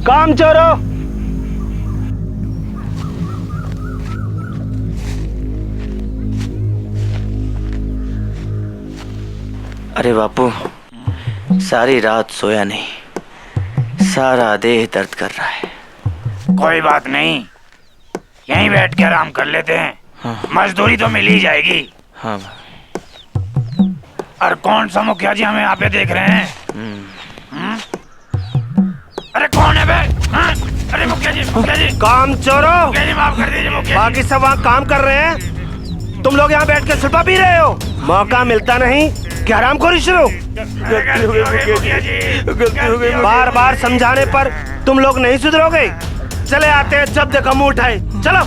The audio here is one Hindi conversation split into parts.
काम चोरो, अरे बापू, सारी रात सोया नहीं, सारा देह दर्द कर रहा है। कोई बात नहीं, यहीं बैठ के आराम कर लेते हैं। हाँ। मजदूरी तो मिल ही जाएगी। हाँ। और कौन सा मुखिया जी हमें यहाँ पे देख रहे हैं? अरे कौन है बे? हाँ? अरे मुखिया जी, काम चोरो, मुखिया जी माफ कर दीजिए मुखिया जी। बाकी सब वहाँ काम कर रहे हैं, तुम लोग यहाँ बैठ के सुल्फा पी रहे हो। मौका मिलता नहीं कि हरामखोरी शुरू। गलती हो गई मुखिया जी, गलती हो गई। बार बार समझाने पर तुम लोग नहीं सुधरोगे। चले आते हैं जब देखो मुंह उठाए। चलो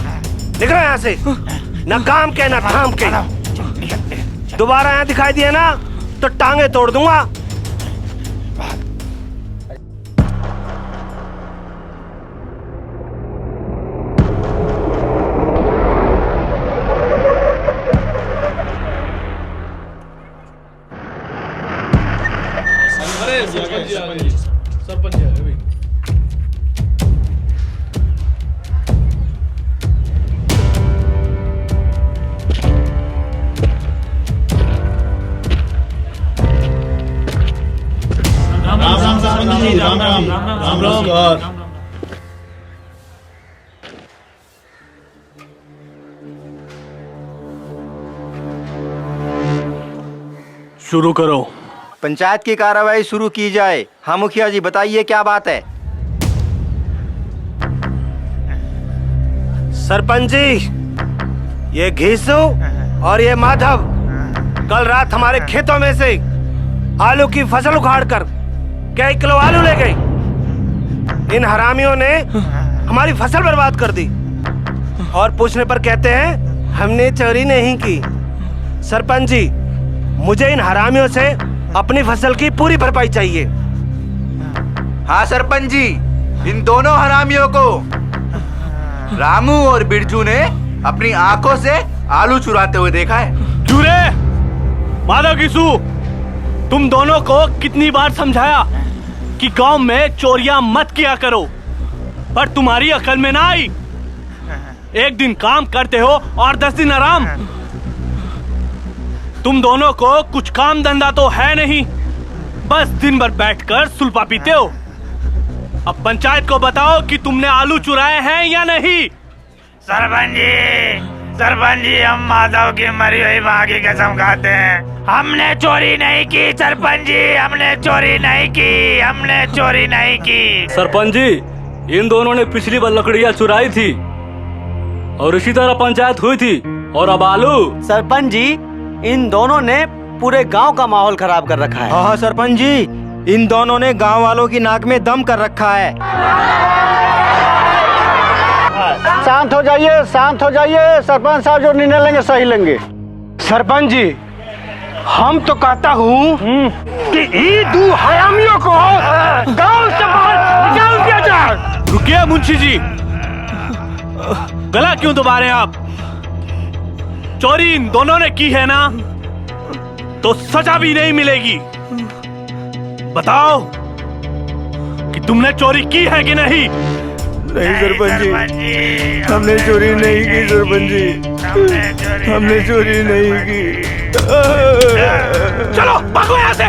निकलो यहाँ से, न काम के न धाम के। दोबारा यहाँ दिखाई दिए ना तो टांगे तोड़ दूंगा। सरपंच है भाई। राम। शुरू करो। पंचायत की कार्रवाई शुरू की जाए। हाँ मुखिया जी, बताइए क्या बात है। सरपंच जी, ये घीसू और ये माधव कल रात हमारे खेतों में से आलू की फसल उखाड़कर कई किलो आलू ले गए। इन हरामियों ने हमारी फसल बर्बाद कर दी और पूछने पर कहते हैं हमने चोरी नहीं की। सरपंच जी, मुझे इन हरामियों से अपनी फसल की पूरी भरपाई चाहिए। हाँ सरपंच जी, इन दोनों हरामियों को रामू और बिरजू ने अपनी आंखों से आलू चुराते हुए देखा है। चूरे, माधव घीसू, तुम दोनों को कितनी बार समझाया कि गांव में चोरियां मत किया करो, पर तुम्हारी अकल में ना आई। एक दिन काम करते हो और 10 दिन आराम। तुम दोनों को कुछ काम धंधा तो है नहीं, बस दिन भर बैठकर सुल्फा पीते हो। अब पंचायत को बताओ कि तुमने आलू चुराए हैं या नहीं। सरपंच जी, हम माधव की मरी हुई माँ की कसम खाते हैं, हमने चोरी नहीं की। सरपंच जी, हमने चोरी नहीं की, हमने चोरी नहीं की। सरपंच जी, इन दोनों ने पिछली बार लकड़ियाँ चुराई थी और इसी तरह पंचायत हुई थी, और अब आलू। सरपंच जी, इन दोनों ने पूरे गांव का माहौल खराब कर रखा है। हाँ सरपंच जी, इन दोनों ने गांव वालों की नाक में दम कर रखा है। शांत हो जाइए, शांत हो जाइए। सरपंच साहब जो निर्णय लेंगे सही लेंगे। सरपंच जी, हम तो कहता हूँ कि इन दो हरामियों को गांव से बाहर निकाल दिया जाए। रुकिए मुंशी जी, गला क्यों दबा रहे हैं आप? चोरी इन दोनों ने की है ना, तो सजा भी नहीं मिलेगी। बताओ कि तुमने चोरी की है कि नहीं? नहीं सरपंच जी, हमने चोरी नहीं की। सरपंच जी, हमने चोरी नहीं की। चलो भागो यहाँ से,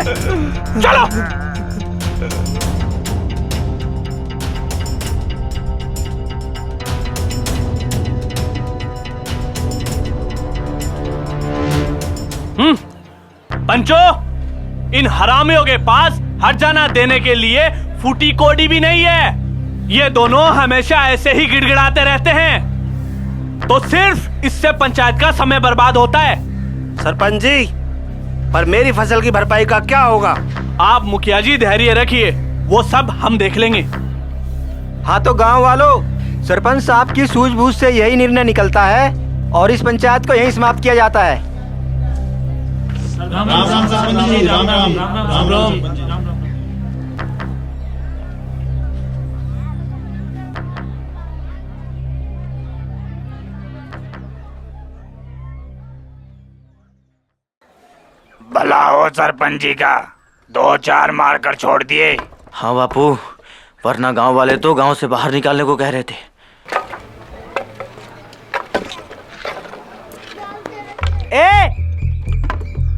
चलो। पंचो, इन हरामियों के पास हर्जाना देने के लिए फूटी कोडी भी नहीं है। ये दोनों हमेशा ऐसे ही गिड़गिड़ाते रहते हैं, तो सिर्फ इससे पंचायत का समय बर्बाद होता है। सरपंच जी, पर मेरी फसल की भरपाई का क्या होगा? आप मुखिया जी धैर्य रखिए, वो सब हम देख लेंगे। हाँ तो गांव वालों, सरपंच साहब की सूझबूझ से यही निर्णय निकलता है और इस पंचायत को यहीं समाप्त किया जाता है। भला हो सरपंच जी का, 2-4 मारकर छोड़ दिए। हाँ बापू, वरना गांव वाले तो गांव से बाहर निकालने को कह रहे थे। ए,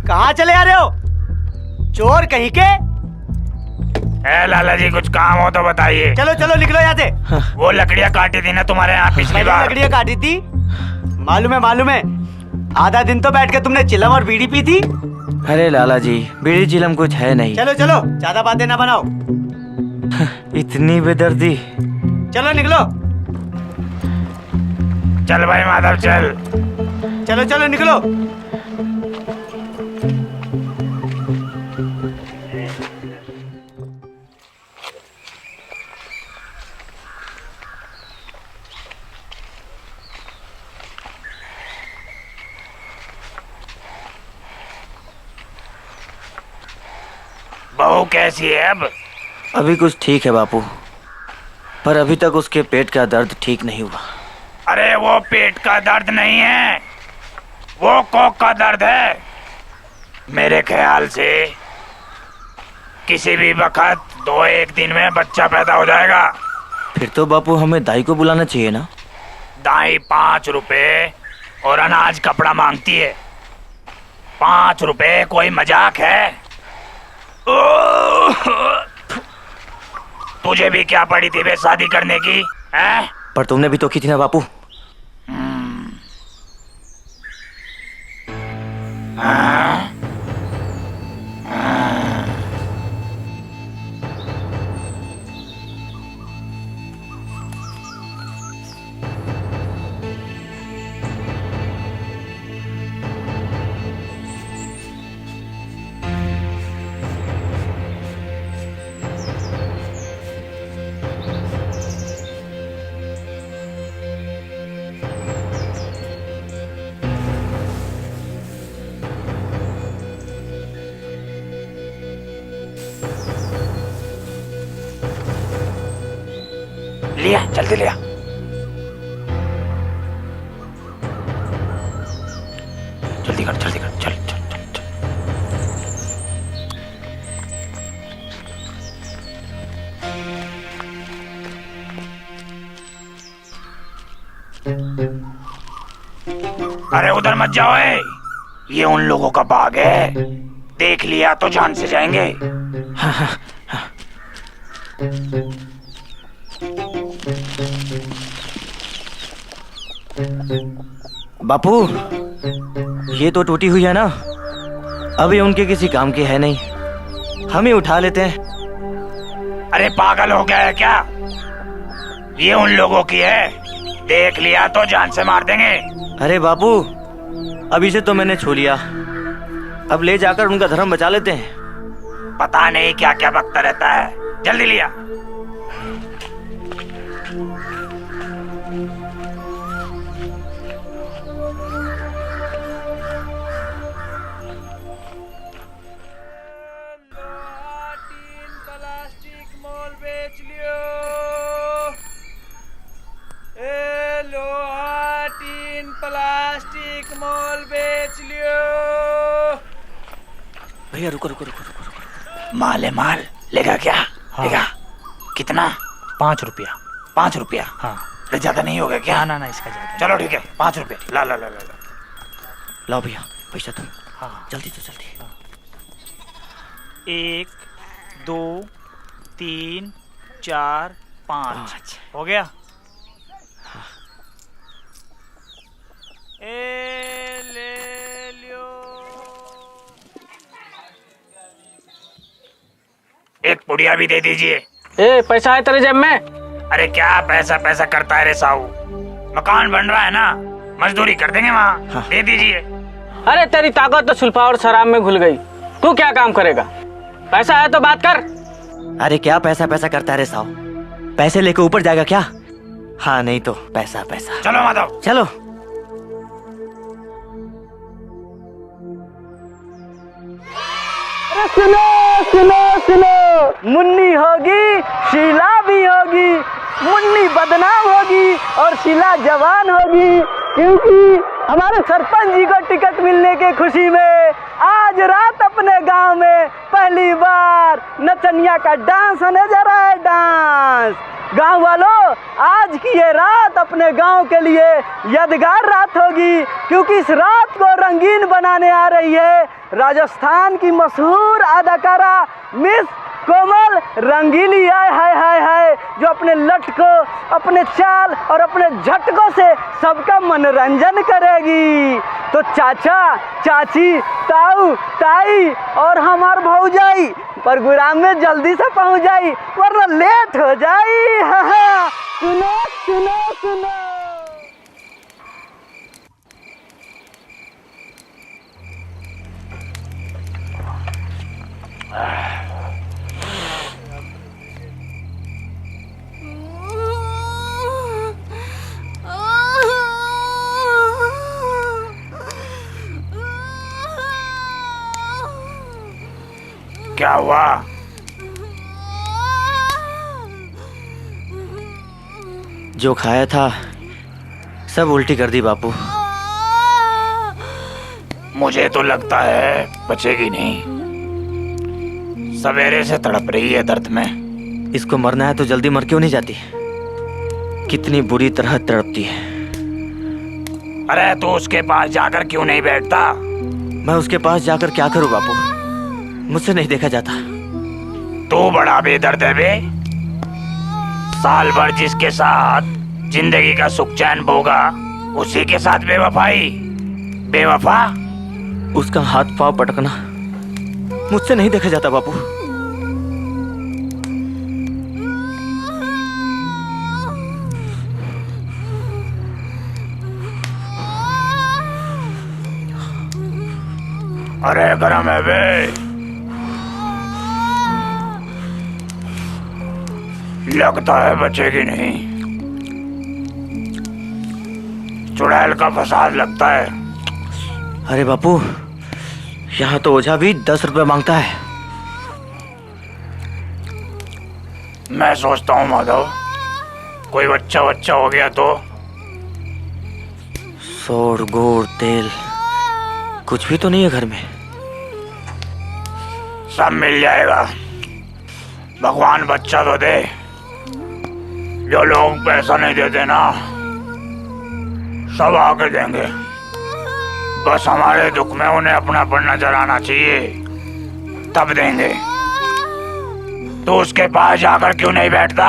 कहाँ चले आ रहे हो चोर कहीं के? ए लाला जी, कुछ काम हो तो बताइए। चलो चलो निकलो यहाँ से। वो लकड़ियाँ काटी थी ना तुम्हारे यहाँ पिछली मैंने बार। लकड़ियाँ काटी थी, मालूम है। आधा दिन तो बैठ के तुमने चिलम और बीड़ी पी थी। अरे लाला जी, बीड़ी चिलम कुछ है नहीं। चलो चलो, ज्यादा बातें ना बनाओ। इतनी बेदर्दी। चलो निकलो। चल भाई माधव चल। चलो चलो निकलो। बहू कैसी है अब? अभी कुछ ठीक है बापू, पर अभी तक उसके पेट का दर्द ठीक नहीं हुआ। अरे वो पेट का दर्द नहीं है, वो कोक का दर्द है। मेरे ख्याल से किसी भी वक्त 2-1 दिन में बच्चा पैदा हो जाएगा। फिर तो बापू हमें दाई को बुलाना चाहिए ना। दाई 5 रुपए और अनाज कपड़ा मांगती है। 5 रुपए कोई मजाक है? तुझे भी क्या पड़ी थी बे शादी करने की, हैं? पर तुमने भी तो की थी ना बापू। लिया, जल्दी लिया। जल्दी कर, चल चल चल चल। अरे उधर मत जाओ, ये उन लोगों का बाग है, देख लिया तो जान से जाएंगे। बापू, ये तो टूटी हुई है ना, अब ये उनके किसी काम की है नहीं, हम ही उठा लेते हैं। अरे पागल हो गया है क्या? ये उन लोगों की है, देख लिया तो जान से मार देंगे। अरे बापू, अभी से तो मैंने छू लिया, अब ले जाकर उनका धर्म बचा लेते हैं। पता नहीं क्या क्या बकता रहता है, जल्दी लिया। प्लास्टिक मोल बेच लियो। भैया रुको रुको रुको रुको रुको। माल है माल, लेगा क्या? हाँ। लेगा कितना? 5 रुपया। 5 रुपया? हाँ। अरे ज्यादा नहीं होगा क्या? ना इसका ज्यादा। चलो ठीक है, 5 रुपये। ला ला ला ला ला। लाओ भैया पैसा तुम। हाँ। जल्दी तो जल्दी। 1 2 3 4 5 हो गया। ए ले लियो। एक पुड़िया भी दे दीजिए। ए पैसा है तेरे जेब में? अरे क्या पैसा पैसा करता है रे साहू, मकान बन रहा है ना, मजदूरी कर देंगे वहाँ। हाँ। दे दीजिए। अरे तेरी ताकत तो सुल्फा और शराब में घुल गई, तू क्या काम करेगा? पैसा है तो बात कर। अरे क्या पैसा पैसा करता है रे साहब, पैसे लेके ऊपर जाएगा क्या? हाँ नहीं तो पैसा पैसा। चलो माधव। चलो। सुनो सुनो सुनो, मुन्नी होगी शीला भी होगी, मुन्नी बदनाम होगी और शीला जवान होगी, क्योंकि हमारे सरपंच जी को टिकट मिलने के खुशी में आज रात अपने गांव में पहली बार नचनिया का डांस होने जा रहा है। डांस गांव वालों, आज की ये रात अपने गांव के लिए यादगार रात होगी, क्योंकि इस रात को रंगीन बनाने आ रही है राजस्थान की मशहूर अदाकारा मिस कोमल रंगीली। आय हाय हाय हाय, जो अपने लटकों, अपने चाल और अपने झटकों से सबका मनोरंजन करेगी। तो चाचा, चाची, ताऊ, ताई और हमार भौजाई प्रोग्राम में जल्दी से पहुंच जाई, वरना लेट हो जाई। हाँ, सुनो सुनो सुनो। क्या हुआ? जो खाया था सब उल्टी कर दी बापू। मुझे तो लगता है बचेगी नहीं। सवेरे से तड़प रही है दर्द में। इसको मरना है तो जल्दी मर क्यों नहीं जाती? कितनी बुरी तरह तड़पती है। अरे तो उसके पास जाकर क्यों नहीं बैठता? मैं उसके पास जाकर क्या करूं बापू? मुझसे नहीं देखा जाता। तू बड़ा बेदर्द है बे। साल भर जिसके साथ जिंदगी का सुख चैन भोगा, उसी के साथ बेवफाई। बेवफा। उसका हाथ पांव पटकना मुझसे नहीं देखा जाता बापू। अरे गरम है बे। लगता है बचेगी नहीं। चुड़ैल का फसाद लगता है। अरे बापू, यहाँ तो ओझा भी 10 रुपए मांगता है। मैं सोचता हूँ माधव, कोई बच्चा हो गया तो। सोड़, गुड़, तेल कुछ भी तो नहीं है घर में। सब मिल जाएगा। भगवान बच्चा तो दे। जो लोग पैसा नहीं देते ना, सब आके देंगे। बस हमारे दुख में उन्हें अपनापन नजर आना चाहिए, तब देंगे। तो उसके पास जाकर क्यों नहीं बैठता?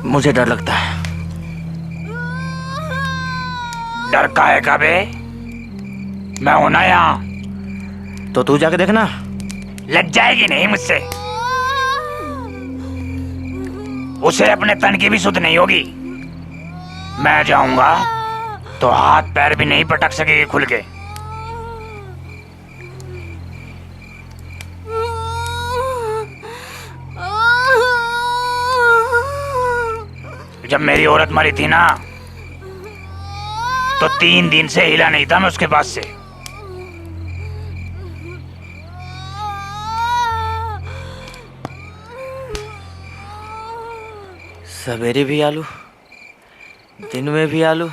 मुझे डर लगता है। डर काहे का बे? मैं हूं ना यहाँ। तो तू जाके देखना। लग जाएगी नहीं मुझसे। उसे अपने तन की भी सुध नहीं होगी। मैं जाऊंगा तो हाथ पैर भी नहीं पटक सकेगी खुल के। जब मेरी औरत मरी थी ना, तो 3 दिन से हिला नहीं था मैं उसके पास से। सवेरे भी आलू, दिन में भी आलू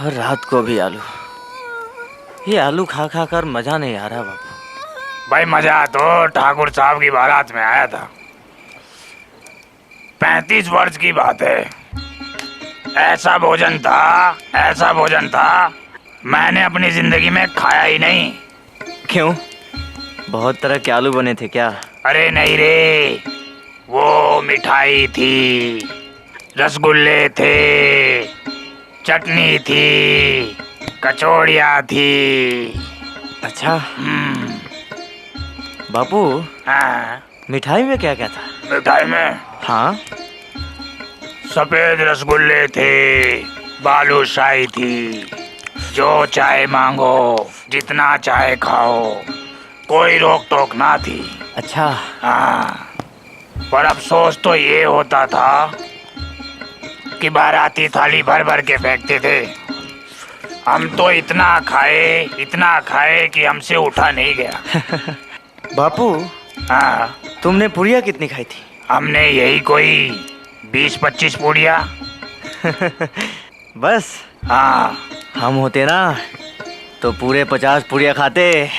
और रात को भी आलू। ये आलू खा खा कर मजा नहीं आ रहा बापू। भाई मजा तो ठाकुर साहब की बारात में आया था। 35 वर्ष की बात है। ऐसा भोजन था मैंने अपनी जिंदगी में खाया ही नहीं। क्यों? बहुत तरह के आलू बने थे क्या? अरे नहीं रे, वो मिठाई थी, रसगुल्ले थे, चटनी थी, कचौड़ियाँ थी। अच्छा बापू, हाँ, मिठाई में क्या क्या था? मिठाई में हाँ, सफेद रसगुल्ले थे, बालूशाही थी। जो चाहे मांगो, जितना चाहे खाओ, कोई रोक टोक ना थी। अच्छा। हाँ, पर अफसोस तो ये होता था कि बाराती थाली भर भर के फेंकते थे। हम तो इतना खाए कि हमसे उठा नहीं गया। बापू, हाँ, तुमने पुड़िया कितनी खाई थी? हमने यही कोई 20-25 पूड़िया। बस? हाँ, हम होते ना तो पूरे 50 पुड़िया खाते।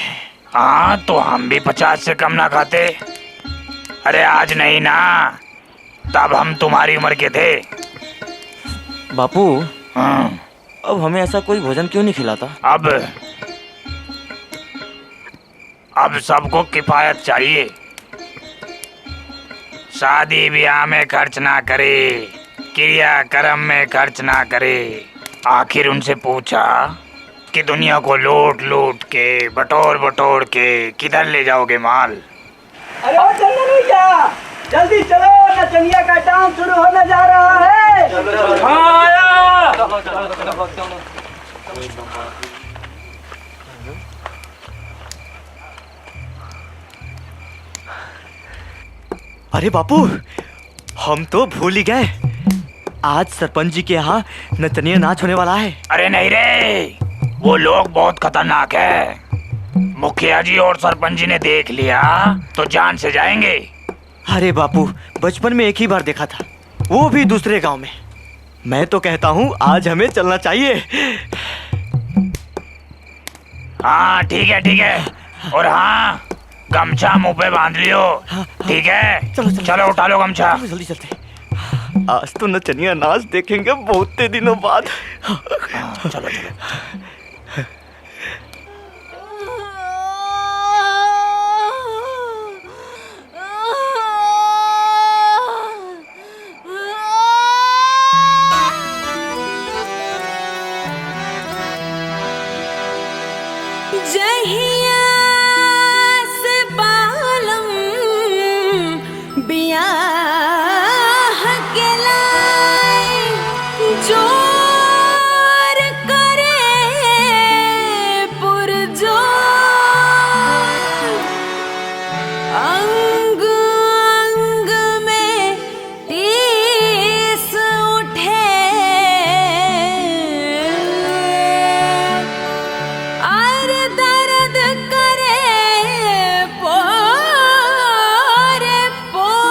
हाँ तो हम भी 50 से कम ना खाते। अरे आज नहीं ना, तब हम तुम्हारी उम्र के थे। बापू हाँ, अब हमें ऐसा कोई भोजन क्यों नहीं खिलाता? अब सबको किफायत चाहिए। शादी ब्याह में खर्च ना करे, क्रियाक्रम में खर्च ना करे। आखिर उनसे पूछा कि दुनिया को लूट लूट के, बटोर बटोर के किधर ले जाओगे माल? अरे ओ चंदन भैया, जल्दी चलो, नचनिया का डांस शुरू होने जा रहा है। हाँ आया। अरे बापू, हम तो भूल ही गए, आज सरपंच जी के यहाँ नचनिया नाच होने वाला है। अरे नहीं रे, वो लोग बहुत खतरनाक है। मुखिया जी और सरपंच जी ने देख लिया तो जान से जाएंगे। अरे बापू, बचपन में एक ही बार देखा था, वो भी दूसरे गांव में। मैं तो कहता हूँ आज हमें चलना चाहिए। हाँ ठीक है। और हाँ, गमछा मुंह पे बांध लियो। ठीक है, चलो उठा लो गमछा। जल्दी चलते। आज तो नचनिया नाच देखेंगे बहुत दिनों बाद। चलो। जहिया से बालम बियाह के लाए, जोर करे पुरजोर, अंग अंग में टीस उठे, और दर्द करे पोरे पोर,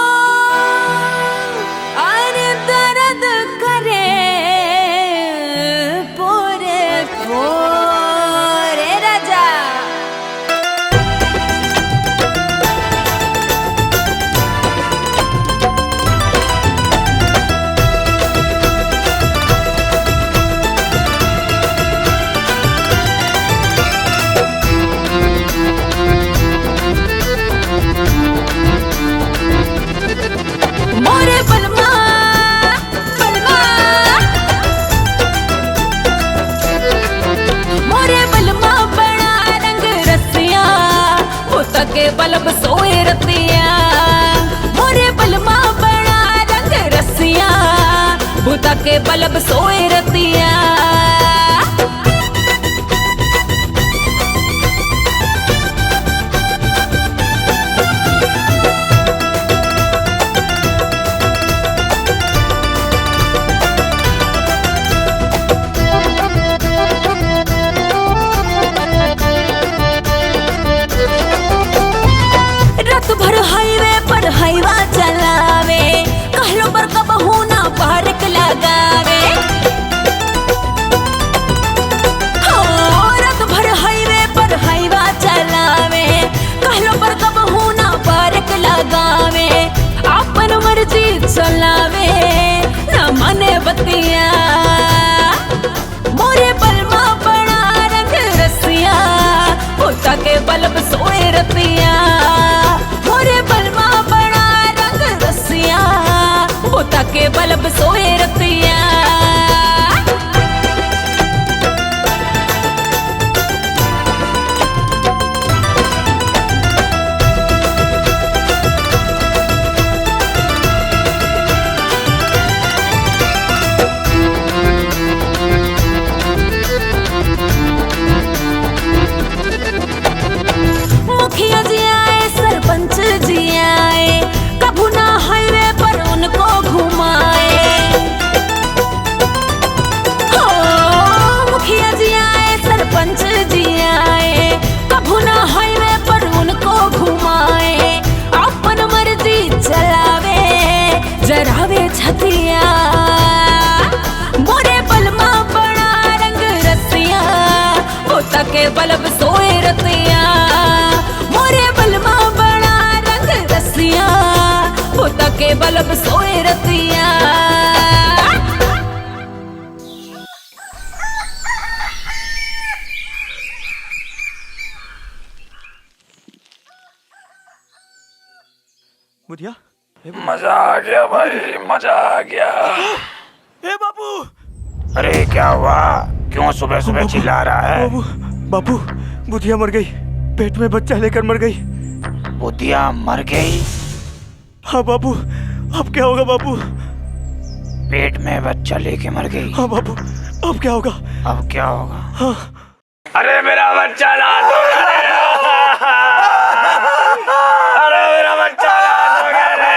और दर्द करे पोरे पोर। ए राजा, मोरे बलमा बलमा, मोरे बलमा बड़ा रंग रसिया, होता के बलब सोए रतिया। मोरे बलमा बड़ा रंग रसिया, होता के बलब सोए रतिया। रात भर हाईवे पर हाईवा चलावे, कहलो पर कबहू ना पार्क लगावे। तके बलब सोए रतिया मोरे बलमा बड़ा रंग रसिया वो तके बलब सोए रतिया बुधिया मजा आ गया भाई, मजा आ गया। ए बापू, अरे क्या हुआ? क्यों सुबह सुबह चिल्ला रहा है? बापू बुधिया मर गई, पेट में बच्चा लेकर मर गई। बुधिया मर गई? हाँ बापू, अब क्या होगा बापू? पेट में बच्चा लेके मर गई? हाँ बापू, अब क्या होगा? अब क्या होगा? हाँ। अरे मेरा बच्चा रात हो गया। अरे मेरा बच्चा रात हो गया रे।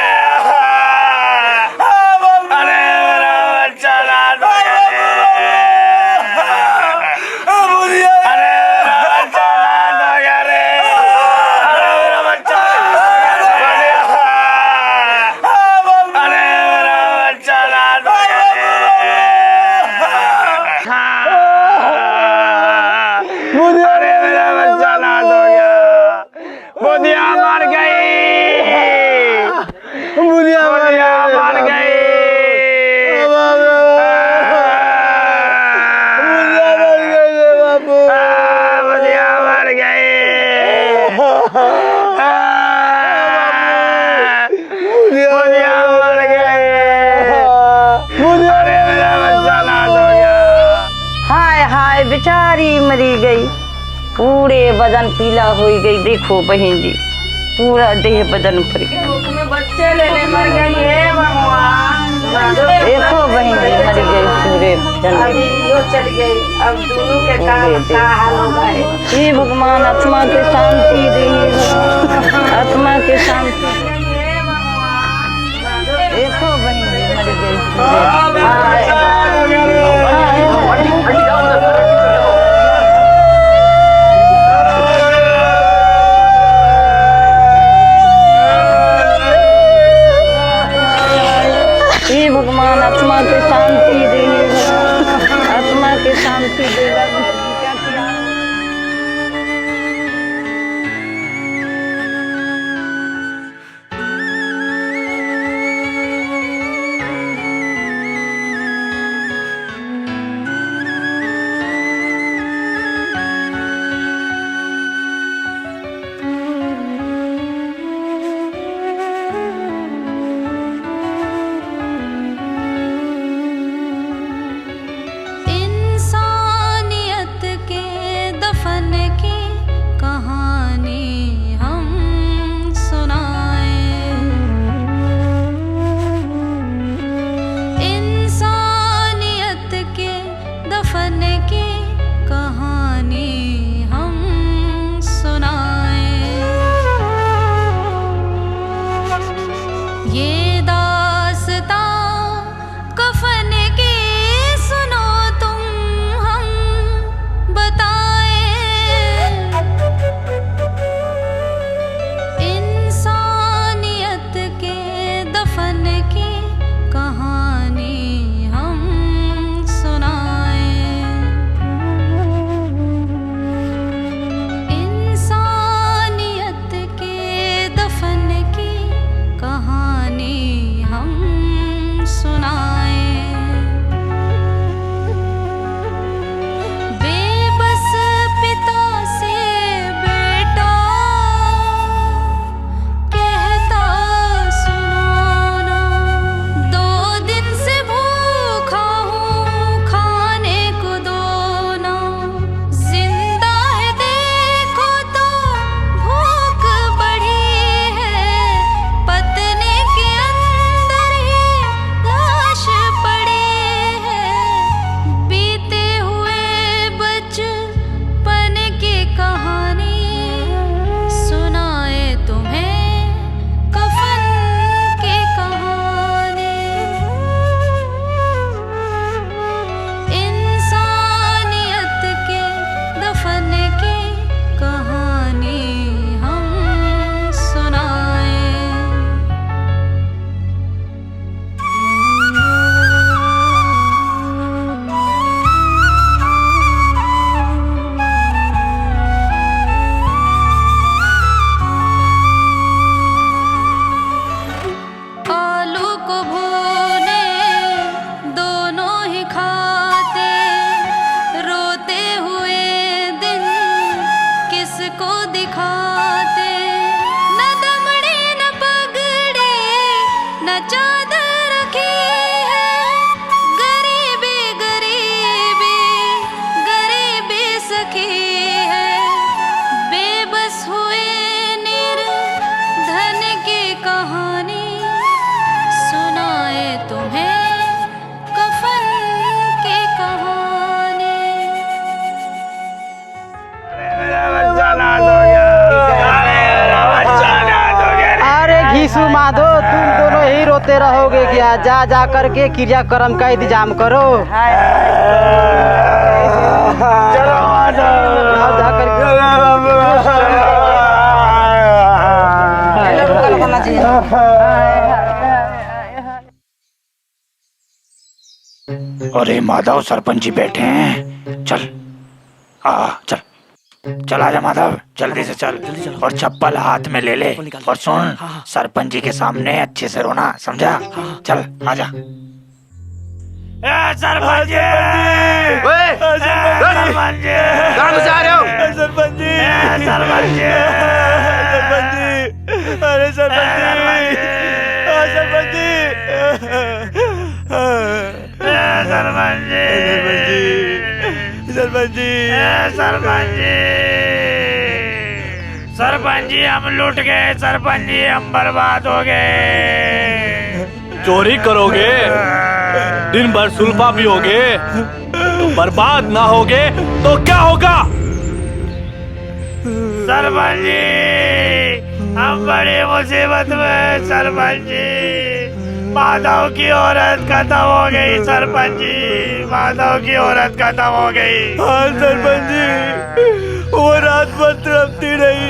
अरे मेरा बच्चा रात हो गया रे। अरे मेरा बच्चा रात हो गया रे। अरे मेरा बच्चा अरे मेरा बच्चा रात हो गया रे। अरे मेरा बच्चा रात हो गया। बुधिया मर गई। बुधिया मर गई। बुधिया मर गई। बुधिया मर गई। अरे मेरा बच्चा रात हो गया। हाय हाय बेचारी मरी गई, पूरे बदन पीला हो गई। देखो बहन जी, पूरा देह बदन फर गया। बच्चे लेने मर गई है भगवान। देखो बहन जी मर गई, पूरे चल गई। अब दोनों के क्या हाल होगा? हे भगवान आत्मा के शांति दे, आत्मा के शांति। देखो बहन जी मर गई। हे भगवान आत्मा के शांति दे, आत्मा के शांति देगा। क्या किया? इंसानियत सोचते रहोगे क्या? जा जा करके क्रियाक्रम का इंतजाम करो। चलो जाओ जा अरे माधव, सरपंच जी बैठे हैं। चल चल चल, आजा माधव, जल्दी से चल। और चप्पल हाथ में ले ले। और सुन, सरपंच जी के सामने अच्छे से रोना, समझा? चल आजा। सरपंच जी, सरपंच जी, कहाँ घुसा रहे हो? सरपंच जी, सरपंच जी, सरपंच जी, अरे सरपंच जी, सरपंच जी, सरपंच जी, सरपंच जी, सरपंच जी, सरपंच जी, हम लूट गए। सरपंच जी, हम बर्बाद हो गए। चोरी करोगे, दिन भर सुल्फा पियोगे, तो बर्बाद ना होगे तो क्या होगा? सरपंच जी, हम बड़ी मुसीबत में। सरपंच जी, माधव की औरत खत्म हो गई। सरपंच जी, माधव की औरत खत्म हो गई। हाँ सरपंच जी, वो रात भर तड़पती रही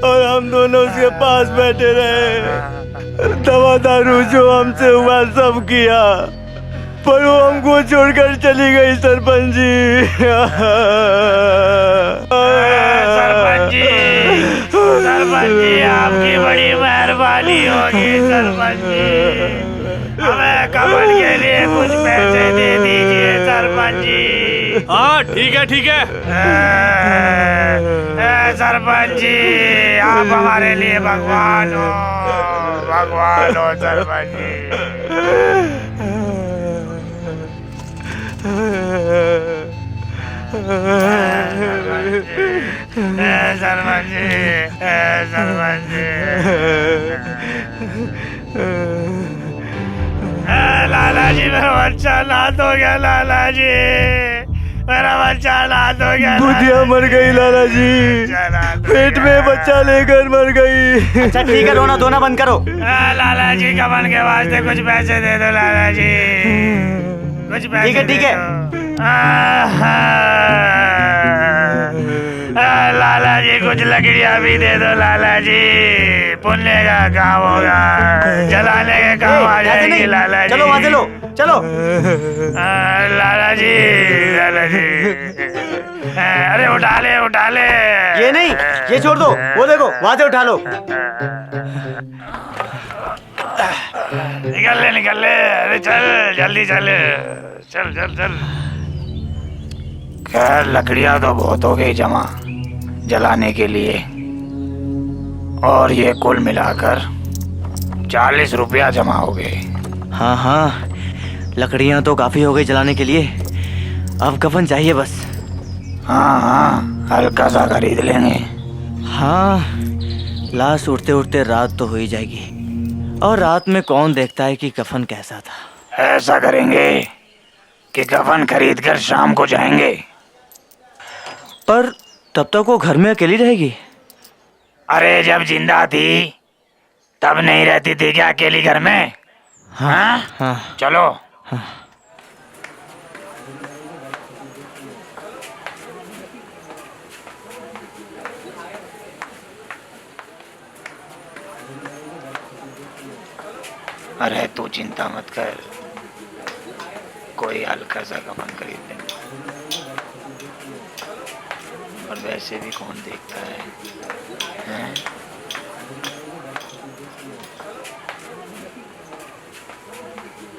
और हम दोनों उसके पास बैठे रहे। दवा दारू जो हमसे हुआ सब किया, पर वो हमको छोड़कर चली गई। सरपंच जी, सरपंच जी, सरपंच जी, आपकी बड़ी मेहरबानी होगी। सरपंच जी, हमें कफन के लिए कुछ पैसे दे दीजिए। सरपंच जी। हाँ ठीक है, ठीक है। सरपंच जी, आप हमारे लिए भगवान हो, भगवान हो। सरपंच जी, सरपंच जी, सरपंच जी, लाला जी, मेरा बच्चा नाथ हो गया। लाला जी, मेरा बच्चा नाथ हो गया। बुधिया मर गई लाला जी, पेट में बच्चा लेकर मर गई। अच्छा ठीक है, रोना धोना बंद करो। लाला जी, कफन के वास्ते कुछ पैसे दे दो। लाला जी, कुछ पैसे। ठीक है, ठीक है। लाला जी, कुछ लकड़ियाँ भी दे दो। लाला जी, पुण्य का काम होगा, जलाने के काम आ जाएगी। लाला जी, चलो वहाँ से लो, चलो। लाला जी, लाला जी, अरे उठा ले, उठा ले। ये नहीं, ये छोड़ दो, वो देखो वहाँ से उठा लो। निकल ले, निकल ले। अरे चल, जल्दी चल, चल चल चल। खैर, लकड़ियाँ तो बहुत हो गई जमा जलाने के लिए, और ये कुल मिलाकर 40 रुपया जमा हो गए। हाँ हाँ, लकड़ियाँ तो काफी हो गई जलाने के लिए। अब कफन चाहिए बस। हाँ हाँ, हल्का सा खरीद लेंगे। हाँ, लाश उड़ते उड़ते रात तो हो ही जाएगी, और रात में कौन देखता है कि कफन कैसा था। ऐसा करेंगे कि कफन खरीद कर शाम को जाएंगे। पर तब तक वो घर में अकेली रहेगी। अरे जब जिंदा थी तब नहीं रहती थी क्या अकेली घर में? हाँ हाँ, चलो। हाँ। अरे तू चिंता मत कर, कोई हल्का सा कफन खरीद लेंगे। और वैसे भी कौन देखता है, हैं?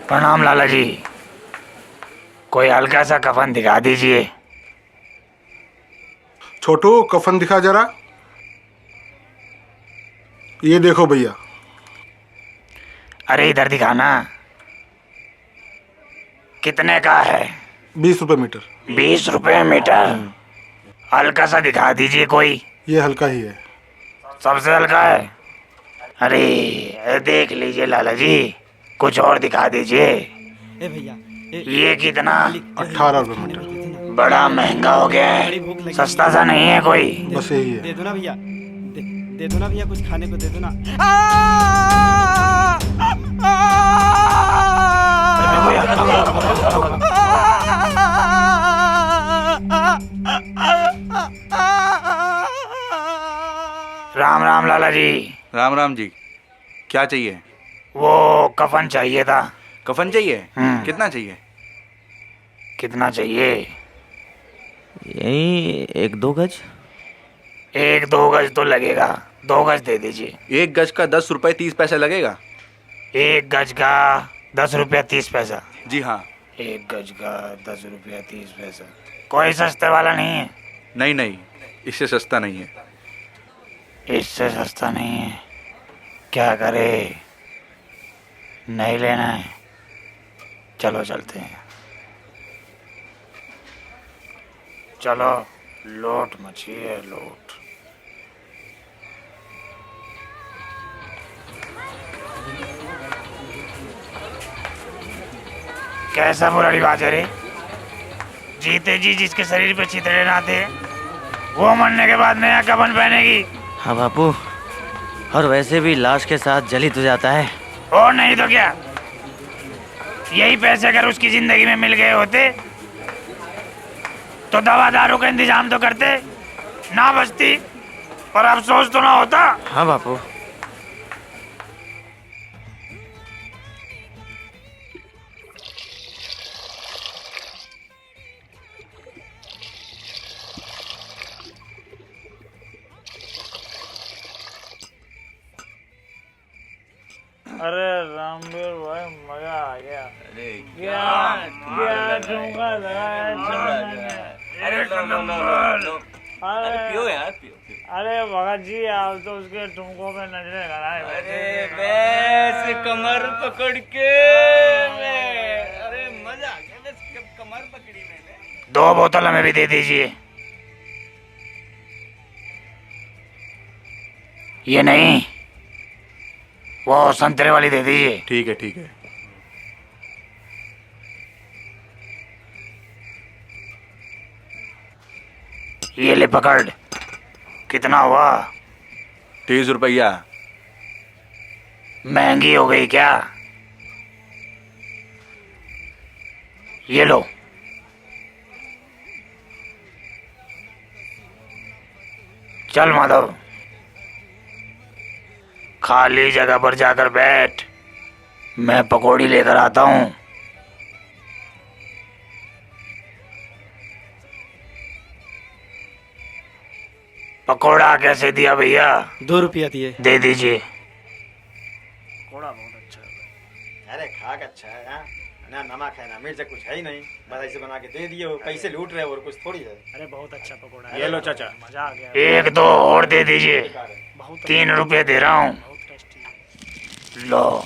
प्रणाम लाला जी, कोई हल्का सा कफन दिखा दीजिए। छोटू, कफन दिखा जरा। ये देखो भैया। अरे इधर दिखाना। कितने का है? 20 रुपए मीटर। 20 रुपए मीटर? हल्का सा दिखा दीजिए कोई। ये हल्का ही है। सबसे हल्का है? अरे देख लीजिए लाला जी, कुछ और दिखा दीजिए। भैया, ये कितना? 18 रुपए मीटर। बड़ा महंगा हो गया है, सस्ता सा नहीं है कोई? बस यही है। दे दो ना भैया, दे दो ना भैया, कुछ खाने को दे दो ना। राम राम लाला जी। राम राम जी। क्या चाहिए? वो कफन चाहिए था। कफन चाहिए? हम्म। कितना चाहिए? कितना चाहिए? यही 1-2 गज। 1-2 गज तो लगेगा, 2 गज दे दीजिए। 1 गज का 10 रुपए 30 पैसे लगेगा। 1 गज का 10 रुपया 30 पैसा। जी हाँ। 1 गज का 10 रुपया 30 पैसा। कोई सस्ते वाला नहीं है? नहीं नहीं, इससे सस्ता नहीं है। इससे सस्ता नहीं है? क्या करे, नहीं लेना है? चलो चलते हैं। चलो, लोट मची है लोट। कैसा बुरा रिवाज है रे? जीते जी जिसके शरीर पे चितरे ना थे, वो मरने के बाद नया कफन पहनेगी। हाँ बापू, और वैसे भी लाश के साथ जल ही तो जाता है। और नहीं तो क्या, यही पैसे अगर उसकी जिंदगी में मिल गए होते तो दवा दारू का इंतजाम तो करते, ना बचती और अफसोस तो ना होता। हाँ बापू। अरे रामवीर भाई मजा आ गया। क्या क्या ठुमका लगाया तुमने? अरे पियो यार, पियो। अरे भगत जी, आप तो उसके ठुमकों पे नजरे लगाए। अरे बस कमर पकड़ के अरे मजा आ गया, बस कमर पकड़ी मैंने। 2 बोतल हमें भी दे दीजिए। ये नहीं, वो संतरे वाली दे दीजिए। ठीक है ठीक है। ये ले पकड़। कितना हुआ? 30 रुपया। महंगी हो गई क्या? ये लो। चल माधव, खाली जगह पर जाकर बैठ, मैं पकौड़ी लेकर आता हूँ। पकौड़ा कैसे दिया भैया? 2 रुपया दिए। दे दीजिए। पकौड़ा बहुत अच्छा है। अरे खाक अच्छा है, हाँ? ना नमक है ना मिर्च, कुछ है ही नहीं, बस ऐसे बना के दे दिए हो। पैसे लूट रहे हो और कुछ थोड़ी है। अरे बहुत अच्छा पकौड़ा है। ये लो चाचा। मजा आ गया। 1-2 और दे दीजिए। बहुत 3 रुपए दे रहा हूँ। बहुत टेस्टी। लो।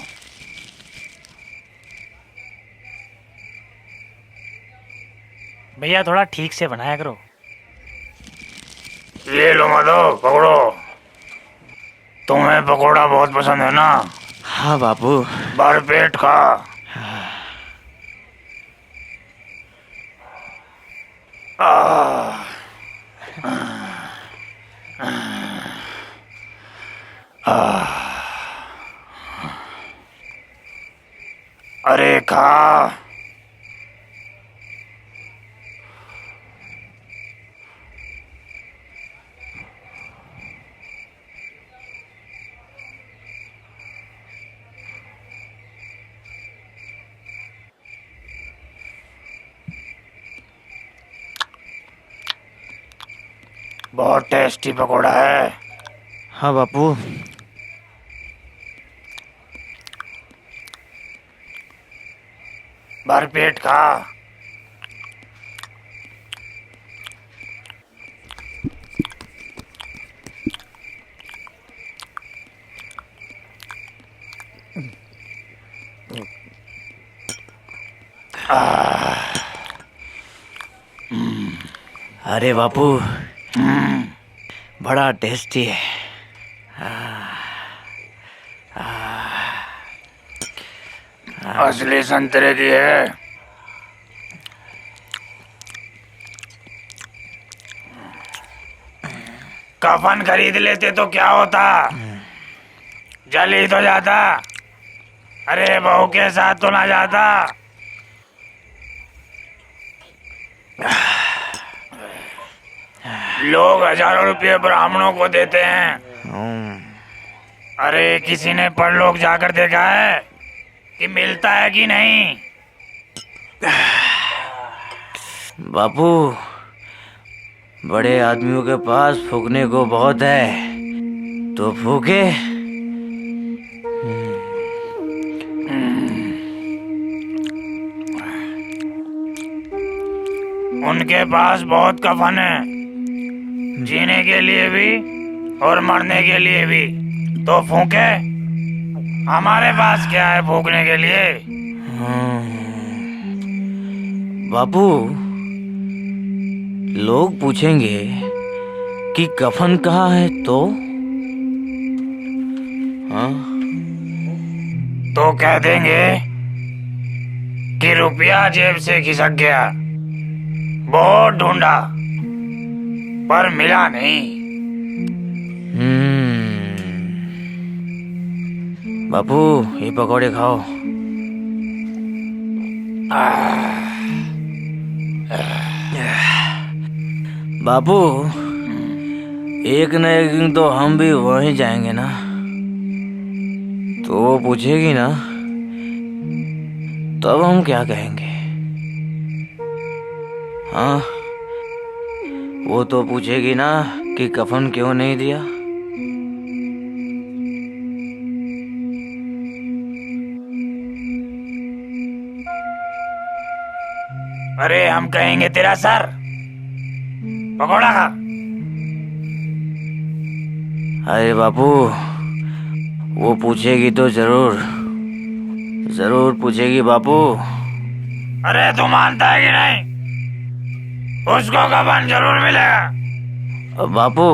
भैया थोड़ा ठीक से बनाया करो। ये लो माधव, पकड़ो। तुम्हें पकौड़ा बहुत पसंद है ना? हाँ बापू। भर पेट खा। अरे खा। बहुत टेस्टी पकौड़ा है। हाँ बापू। भर पेट खा। अरे बापू, बड़ा टेस्टी है। असली संतरे की है। कफन खरीद लेते तो क्या होता, जल ही तो जाता। अरे बहू के साथ तो ना जाता। लोग हजारों रुपये ब्राह्मणों को देते हैं। अरे किसी ने परलोक जाकर देखा है कि मिलता है कि नहीं? बापू, बड़े आदमियों के पास फूकने को बहुत है, तो फूके। उनके पास बहुत कफन है, जीने के लिए भी और मरने के लिए भी, तो फूके। हमारे पास क्या है फूकने के लिए? बापू, लोग पूछेंगे कि कफन कहाँ है, तो हाँ? तो कह देंगे कि रुपया जेब से खिसक गया, बहुत ढूंढा पर मिला नहीं। बापू, ये पकौड़े खाओ। बापू, एक न एक दिन तो हम भी वहीं जाएंगे ना, तो वो पूछेगी ना, तब हम क्या कहेंगे? हाँ, वो तो पूछेगी ना कि कफन क्यों नहीं दिया। अरे हम कहेंगे तेरा सर, पकौड़ा खा। अरे बापू, वो पूछेगी तो जरूर पूछेगी बापू। अरे तू मानता है कि नहीं? उसको कफन जरूर मिलेगा। अब बापू,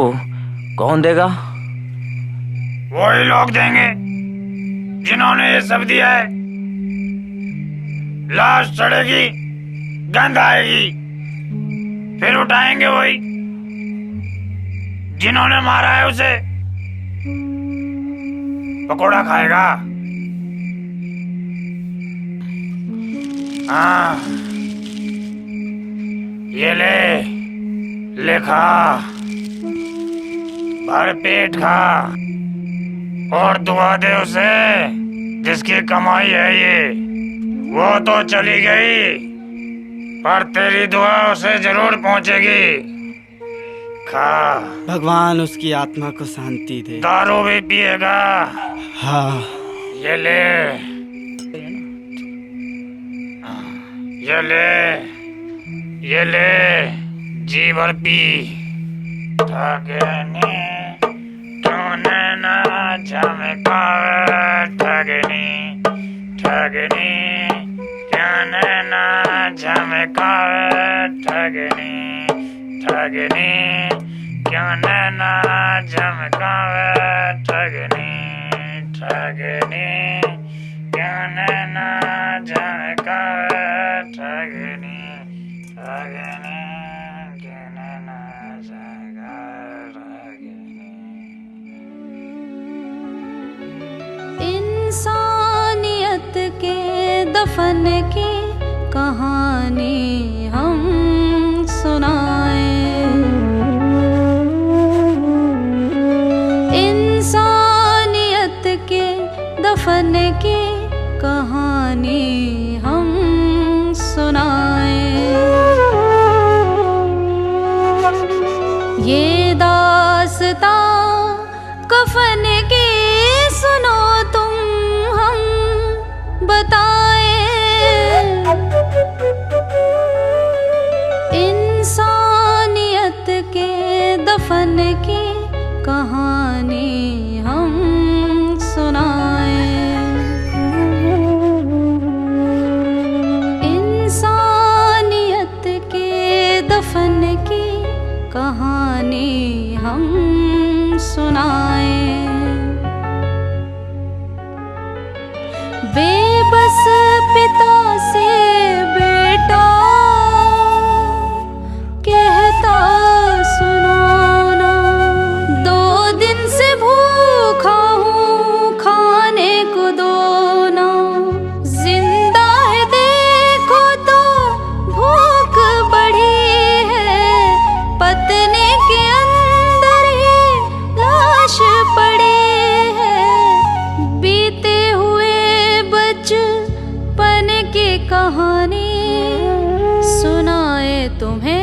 कौन देगा? वही लोग देंगे जिन्होंने ये सब दिया है। लाश चढ़ेगी, गंध आएगी, फिर उठाएंगे वही जिन्होंने मारा है उसे। पकोड़ा खाएगा। हाँ, ये ले खा, भर पेट खा, और दुआ दे उसे जिसकी कमाई है ये। वो तो चली गई, पर तेरी दुआ उसे जरूर पहुंचेगी। खा। भगवान उसकी आत्मा को शांति दे। दारू भी पिएगा? हाँ। ये ले, ये ले, जी भर पी। ठगनी तूने ना झमकावे, ठगनी तूने ना झमकावे, ठगनी क्यों ना झमकावे, ठगनी क्यों ना झमकावे, ठगनी क्यों ना झमकावे। इंसानियत के दफन की कहानी हम सुनाए, इंसानियत के दफन की कहानी हम सुनाए। ये दास्तां कफन की सुनो तुम हम बताए, इंसानियत के दफन की कहानी हम सुनाए, इंसानियत के दफन की कहानी हम सुनाए। बेबस पिता से बेटा कहता सुनो ना, 2 दिन से भूखा हूँ खाने को दो ना, जिंदा है देखो तो भूख बढ़ी है, पत्नी की कहानी सुनाए तुम्हें